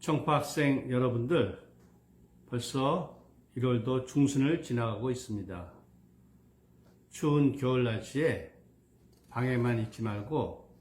청파학생 여러분들, 벌써 1월도 중순을 지나가고 있습니다. 추운 겨울 날씨에 방에만 있지 말고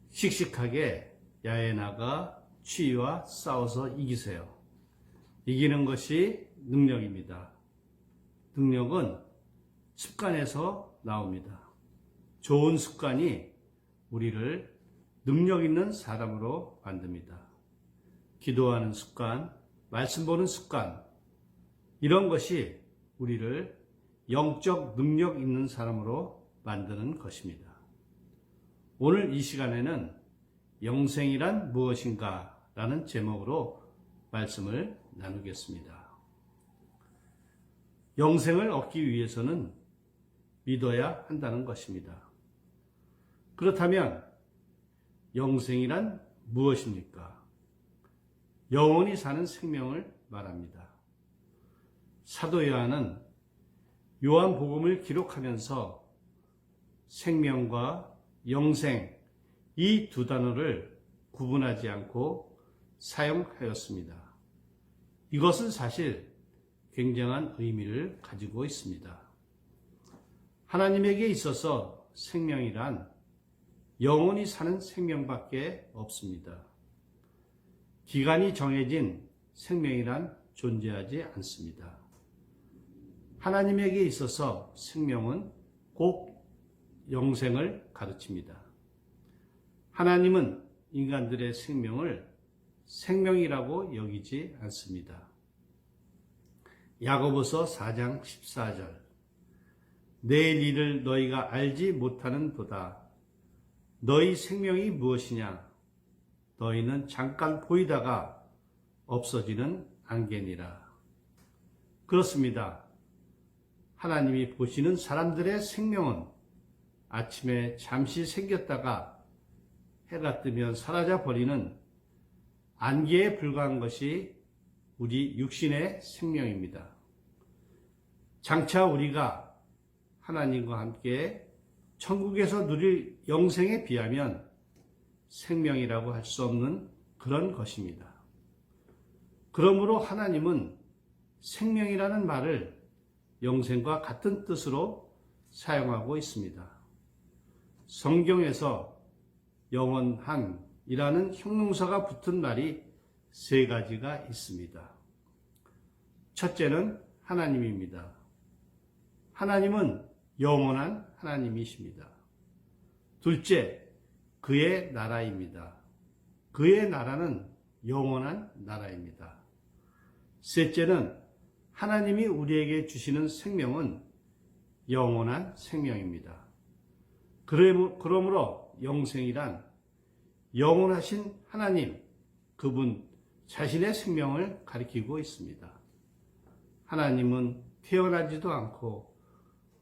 씩씩하게 야외에 나가 추위와 싸워서 이기세요. 이기는 것이 능력입니다. 능력은 습관에서 나옵니다. 좋은 습관이 우리를 능력 있는 사람으로 만듭니다. 기도하는 습관, 말씀 보는 습관, 이런 것이 우리를 영적 능력 있는 사람으로 만드는 것입니다. 오늘 이 시간에는 영생이란 무엇인가 라는 제목으로 말씀을 나누겠습니다. 영생을 얻기 위해서는 믿어야 한다는 것입니다. 그렇다면 영생이란 무엇입니까? 영원히 사는 생명을 말합니다. 사도 요한은 요한복음을 기록하면서 생명과 영생, 이 두 단어를 구분하지 않고 사용하였습니다. 이것은 사실 굉장한 의미를 가지고 있습니다. 하나님에게 있어서 생명이란 영원히 사는 생명밖에 없습니다. 기간이 정해진 생명이란 존재하지 않습니다. 하나님에게 있어서 생명은 꼭 영생을 가르칩니다. 하나님은 인간들의 생명을 생명이라고 여기지 않습니다. 야고보서 4장 14절, 내일 일을 너희가 알지 못하는 도다. 너희 생명이 무엇이냐? 너희는 잠깐 보이다가 없어지는 안개니라. 그렇습니다. 하나님이 보시는 사람들의 생명은 아침에 잠시 생겼다가 해가 뜨면 사라져 버리는 안개에 불과한 것이 우리 육신의 생명입니다. 장차 우리가 하나님과 함께 천국에서 누릴 영생에 비하면 생명이라고 할 수 없는 그런 것입니다. 그러므로 하나님은 생명이라는 말을 영생과 같은 뜻으로 사용하고 있습니다. 성경에서 영원한이라는 형용사가 붙은 말이 세 가지가 있습니다. 첫째는 하나님입니다. 하나님은 영원한 하나님이십니다. 둘째, 그의 나라입니다. 그의 나라는 영원한 나라입니다. 셋째는 하나님이 우리에게 주시는 생명은 영원한 생명입니다. 그러므로 영생이란 영원하신 하나님, 그분 자신의 생명을 가리키고 있습니다. 하나님은 태어나지도 않고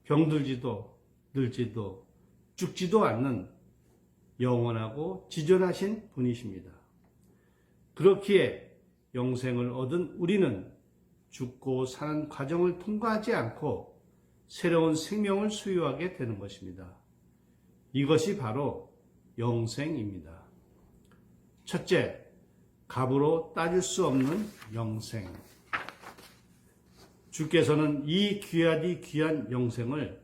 병들지도 늙지도 죽지도 않는 영원하고 지존하신 분이십니다. 그렇기에 영생을 얻은 우리는 죽고 사는 과정을 통과하지 않고 새로운 생명을 소유하게 되는 것입니다. 이것이 바로 영생입니다. 첫째, 값으로 따질 수 없는 영생. 주께서는 이 귀하디 귀한 영생을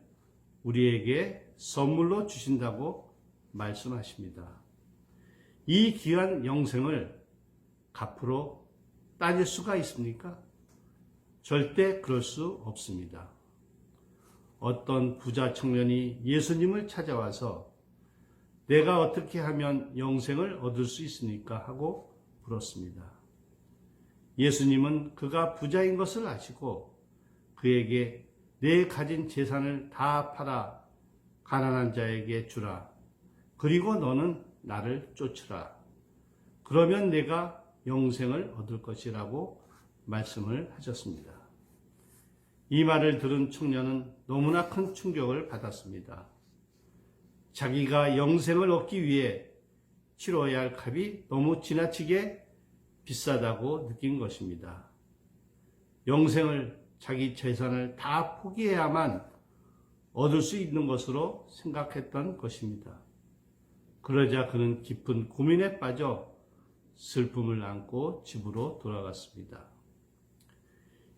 우리에게 선물로 주신다고 말씀하십니다. 이 귀한 영생을 값으로 따질 수가 있습니까? 절대 그럴 수 없습니다. 어떤 부자 청년이 예수님을 찾아와서 내가 어떻게 하면 영생을 얻을 수 있습니까? 하고 물었습니다. 예수님은 그가 부자인 것을 아시고 그에게 내 가진 재산을 다 팔아 가난한 자에게 주라. 그리고 너는 나를 쫓으라. 그러면 내가 영생을 얻을 것이라고 말씀을 하셨습니다. 이 말을 들은 청년은 너무나 큰 충격을 받았습니다. 자기가 영생을 얻기 위해 치러야 할 값이 너무 지나치게 비싸다고 느낀 것입니다. 영생을 자기 재산을 다 포기해야만 얻을 수 있는 것으로 생각했던 것입니다. 그러자 그는 깊은 고민에 빠져 슬픔을 안고 집으로 돌아갔습니다.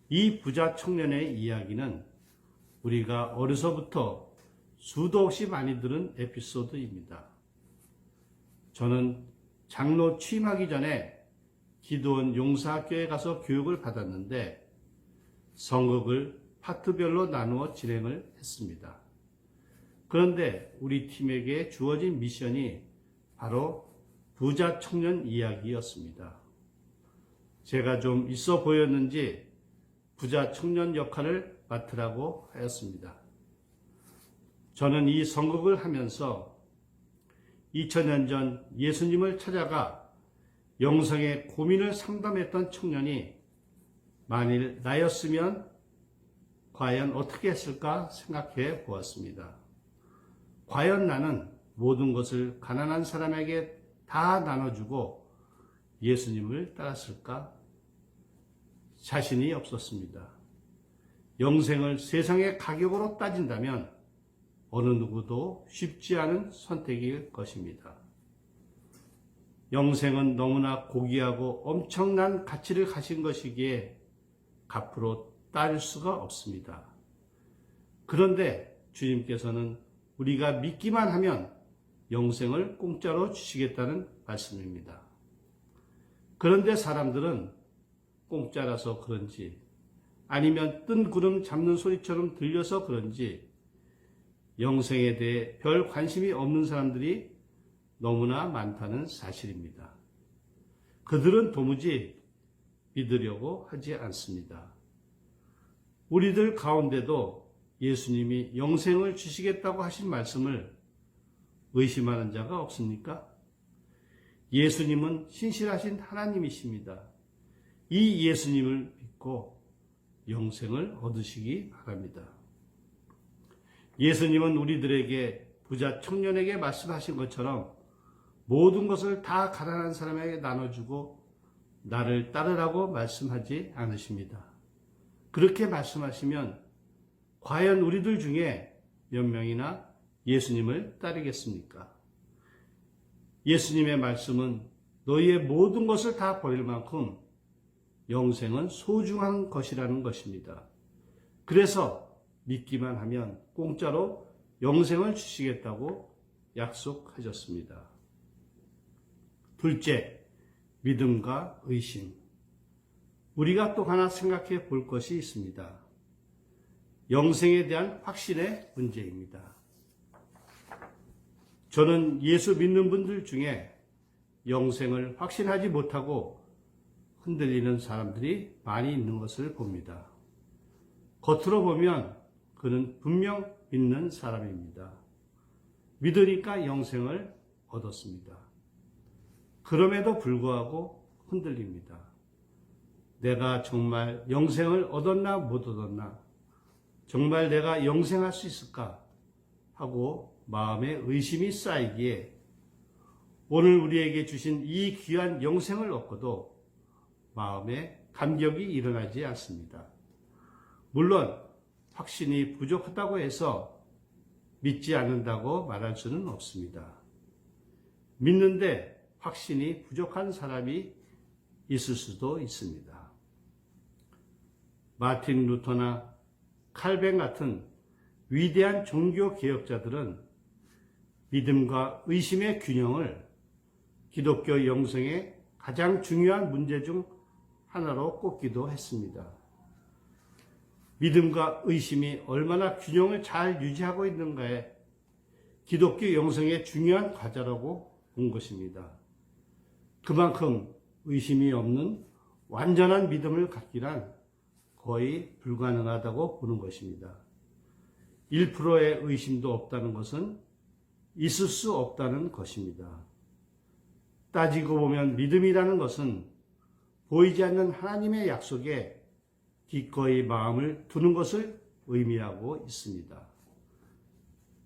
이 부자 청년의 이야기는 우리가 어려서부터 수도 없이 많이 들은 에피소드입니다. 저는 장로 취임하기 전에 기도원 용사학교에 가서 교육을 받았는데 성극을 파트별로 나누어 진행을 했습니다. 그런데 우리 팀에게 주어진 미션이 바로 부자 청년 이야기였습니다. 제가 좀 있어 보였는지 부자 청년 역할을 맡으라고 하였습니다. 저는 이 성극을 하면서 2000년 전 예수님을 찾아가 영성의 고민을 상담했던 청년이 만일 나였으면 과연 어떻게 했을까 생각해 보았습니다. 과연 나는 모든 것을 가난한 사람에게 다 나눠주고 예수님을 따랐을까? 자신이 없었습니다. 영생을 세상의 가격으로 따진다면 어느 누구도 쉽지 않은 선택일 것입니다. 영생은 너무나 고귀하고 엄청난 가치를 가진 것이기에 값으로 따질 수가 없습니다. 그런데 주님께서는 우리가 믿기만 하면 영생을 공짜로 주시겠다는 말씀입니다. 그런데 사람들은 공짜라서 그런지 아니면 뜬 구름 잡는 소리처럼 들려서 그런지 영생에 대해 별 관심이 없는 사람들이 너무나 많다는 사실입니다. 그들은 도무지 믿으려고 하지 않습니다. 우리들 가운데도 예수님이 영생을 주시겠다고 하신 말씀을 의심하는 자가 없습니까? 예수님은 신실하신 하나님이십니다. 이 예수님을 믿고 영생을 얻으시기 바랍니다. 예수님은 우리들에게 부자 청년에게 말씀하신 것처럼 모든 것을 다 가난한 사람에게 나눠주고 나를 따르라고 말씀하지 않으십니다. 그렇게 말씀하시면 과연 우리들 중에 몇 명이나 예수님을 따르겠습니까? 예수님의 말씀은 너희의 모든 것을 다 버릴 만큼 영생은 소중한 것이라는 것입니다. 그래서 믿기만 하면 공짜로 영생을 주시겠다고 약속하셨습니다. 둘째, 믿음과 의심. 우리가 또 하나 생각해 볼 것이 있습니다. 영생에 대한 확신의 문제입니다. 저는 예수 믿는 분들 중에 영생을 확신하지 못하고 흔들리는 사람들이 많이 있는 것을 봅니다. 겉으로 보면 그는 분명 믿는 사람입니다. 믿으니까 영생을 얻었습니다. 그럼에도 불구하고 흔들립니다. 내가 정말 영생을 얻었나 못 얻었나? 정말 내가 영생할 수 있을까? 하고 마음에 의심이 쌓이기에 오늘 우리에게 주신 이 귀한 영생을 얻고도 마음에 감격이 일어나지 않습니다. 물론 확신이 부족하다고 해서 믿지 않는다고 말할 수는 없습니다. 믿는데 확신이 부족한 사람이 있을 수도 있습니다. 마틴 루터나 칼뱅 같은 위대한 종교 개혁자들은 믿음과 의심의 균형을 기독교 영성의 가장 중요한 문제 중 하나로 꼽기도 했습니다. 믿음과 의심이 얼마나 균형을 잘 유지하고 있는가에 기독교 영성의 중요한 과제라고 본 것입니다. 그만큼 의심이 없는 완전한 믿음을 갖기란 거의 불가능하다고 보는 것입니다. 1%의 의심도 없다는 것은 있을 수 없다는 것입니다. 따지고 보면 믿음이라는 것은 보이지 않는 하나님의 약속에 기꺼이 마음을 두는 것을 의미하고 있습니다.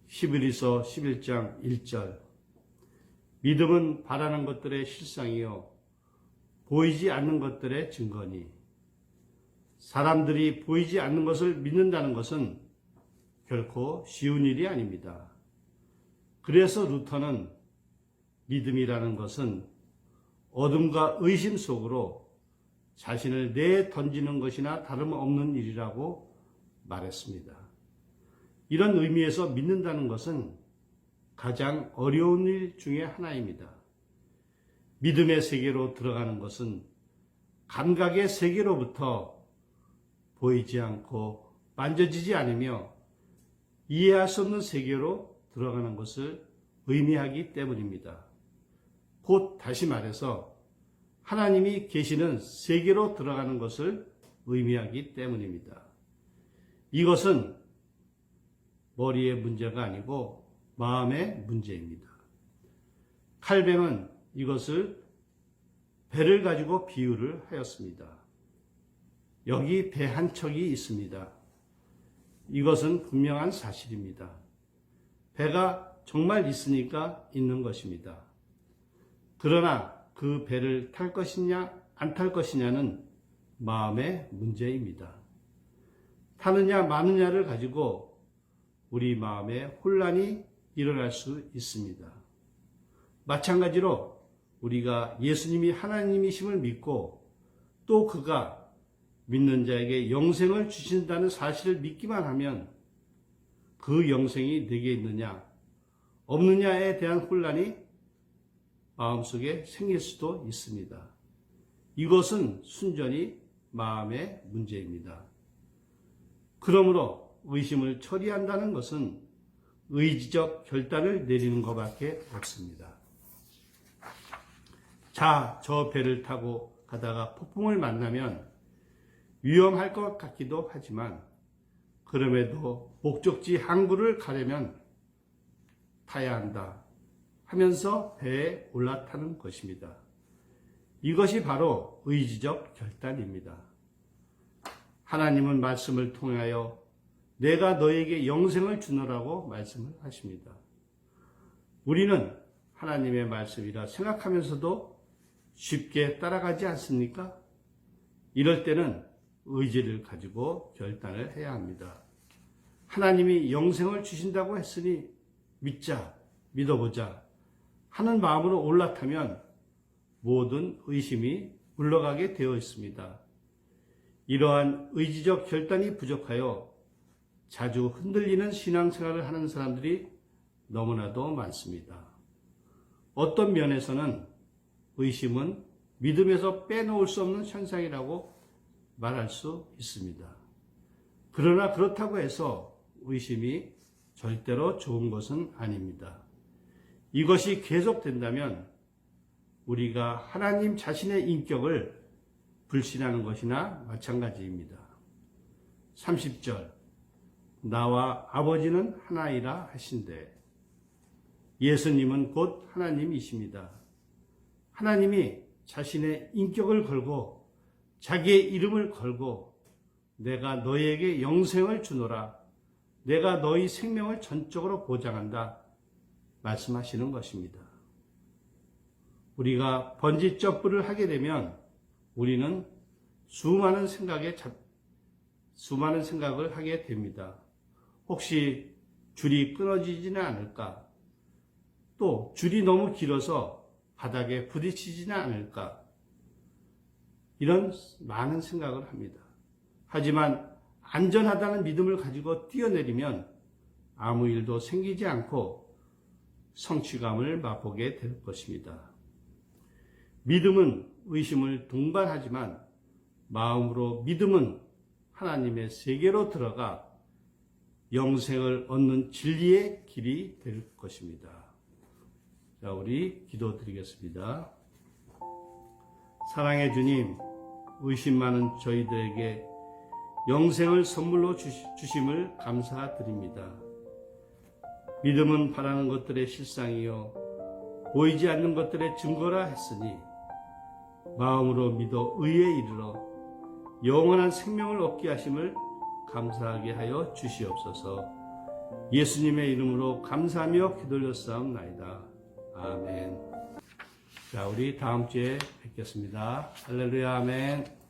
히브리서 11장 1절 믿음은 바라는 것들의 실상이요 보이지 않는 것들의 증거니 사람들이 보이지 않는 것을 믿는다는 것은 결코 쉬운 일이 아닙니다. 그래서 루터는 믿음이라는 것은 어둠과 의심 속으로 자신을 내던지는 것이나 다름없는 일이라고 말했습니다. 이런 의미에서 믿는다는 것은 가장 어려운 일 중에 하나입니다. 믿음의 세계로 들어가는 것은 감각의 세계로부터 보이지 않고 만져지지 않으며 이해할 수 없는 세계로 들어가는 것을 의미하기 때문입니다. 곧 다시 말해서 하나님이 계시는 세계로 들어가는 것을 의미하기 때문입니다. 이것은 머리의 문제가 아니고 마음의 문제입니다. 칼뱅은 이것을 배를 가지고 비유를 하였습니다. 여기 배 한 척이 있습니다. 이것은 분명한 사실입니다. 배가 정말 있으니까 있는 것입니다. 그러나 그 배를 탈 것이냐 안 탈 것이냐는 마음의 문제입니다. 타느냐 마느냐를 가지고 우리 마음에 혼란이 일어날 수 있습니다. 마찬가지로 우리가 예수님이 하나님이심을 믿고 또 그가 믿는 자에게 영생을 주신다는 사실을 믿기만 하면 그 영생이 내게 있느냐 없느냐에 대한 혼란이 마음속에 생길 수도 있습니다. 이것은 순전히 마음의 문제입니다. 그러므로 의심을 처리한다는 것은 의지적 결단을 내리는 것밖에 없습니다. 자, 저 배를 타고 가다가 폭풍을 만나면 위험할 것 같기도 하지만 그럼에도 목적지 항구를 가려면 타야 한다 하면서 배에 올라타는 것입니다. 이것이 바로 의지적 결단입니다. 하나님은 말씀을 통하여 내가 너에게 영생을 주노라고 말씀을 하십니다. 우리는 하나님의 말씀이라 생각하면서도 쉽게 따라가지 않습니까? 이럴 때는 의지를 가지고 결단을 해야 합니다. 하나님이 영생을 주신다고 했으니 믿자, 믿어보자 하는 마음으로 올라타면 모든 의심이 물러가게 되어 있습니다. 이러한 의지적 결단이 부족하여 자주 흔들리는 신앙생활을 하는 사람들이 너무나도 많습니다. 어떤 면에서는 의심은 믿음에서 빼놓을 수 없는 현상이라고 말할 수 있습니다. 그러나 그렇다고 해서 의심이 절대로 좋은 것은 아닙니다. 이것이 계속된다면 우리가 하나님 자신의 인격을 불신하는 것이나 마찬가지입니다. 30절 나와 아버지는 하나이라 하신대. 예수님은 곧 하나님이십니다. 하나님이 자신의 인격을 걸고 자기의 이름을 걸고 내가 너희에게 영생을 주노라. 내가 너희 생명을 전적으로 보장한다. 말씀하시는 것입니다. 우리가 번지 점프를 하게 되면 우리는 수많은 생각을 하게 됩니다. 혹시 줄이 끊어지지는 않을까? 또 줄이 너무 길어서 바닥에 부딪히지는 않을까? 이런 많은 생각을 합니다. 하지만 안전하다는 믿음을 가지고 뛰어내리면 아무 일도 생기지 않고 성취감을 맛보게 될 것입니다. 믿음은 의심을 동반하지만 마음으로 믿음은 하나님의 세계로 들어가 영생을 얻는 진리의 길이 될 것입니다. 자, 우리 기도드리겠습니다. 사랑의 주님, 의심 많은 저희들에게 영생을 선물로 주심을 감사드립니다. 믿음은 바라는 것들의 실상이요 보이지 않는 것들의 증거라 했으니 마음으로 믿어 의에 이르러 영원한 생명을 얻게 하심을 감사하게 하여 주시옵소서. 예수님의 이름으로 감사하며 기도드렸사옵나이다. 아멘. 자, 우리 다음 주에 뵙겠습니다. 할렐루야, 아멘.